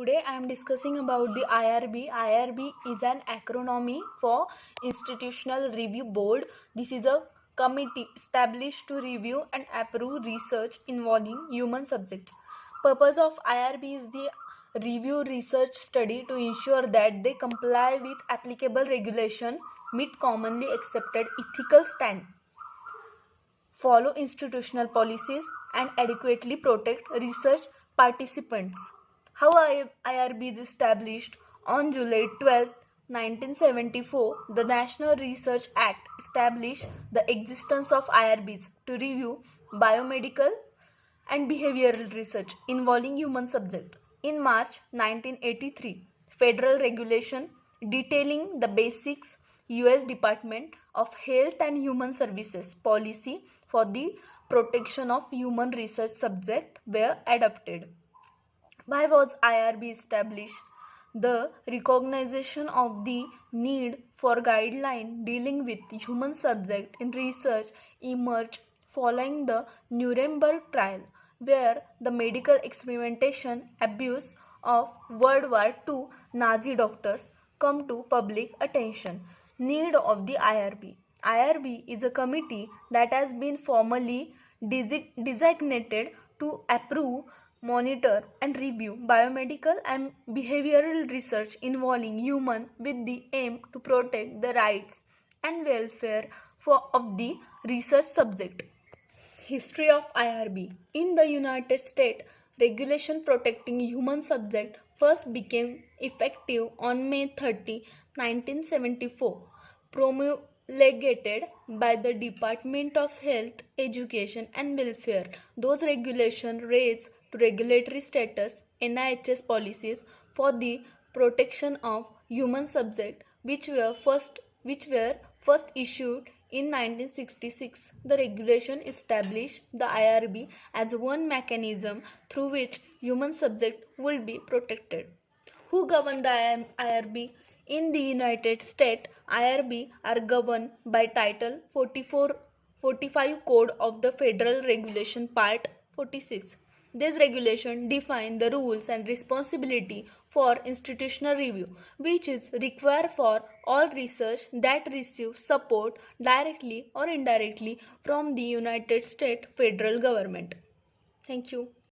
Today I am discussing about the IRB. IRB is an acronym for Institutional Review Board. This is a committee established to review and approve research involving human subjects. Purpose of IRB is the review research study to ensure that they comply with applicable regulation, meet commonly accepted ethical standards, follow institutional policies, and adequately protect research participants. How IRB is established? On July 12, 1974, the National Research Act established the existence of IRBs to review biomedical and behavioral research involving human subject. In March 1983, federal regulation detailing the basics US Department of Health and Human Services policy for the protection of human research subject were adopted. Why was IRB established? The recognition of the need for guidelines dealing with human subject in research emerged following the Nuremberg trial, where the medical experimentation abuse of World War II Nazi doctors come to public attention. Need of the IRB. IRB is a committee that has been formally designated to approve, monitor and review biomedical and behavioral research involving humans with the aim to protect the rights and welfare of the research subject. History of IRB. In the United States, regulation protecting human subject first became effective on May 30, 1974, promulgated by the Department of Health, Education and Welfare. Those regulations raised to regulatory status NIH's policies for the protection of human subject, which were first issued in 1966. The regulation established the IRB as one mechanism through which human subjects will be protected. Who govern the IRB? In the United States, IRB are governed by Title 45 Code of the Federal Regulation Part 46. This regulation defines the rules and responsibility for institutional review, which is required for all research that receives support directly or indirectly from the United States federal government. Thank you.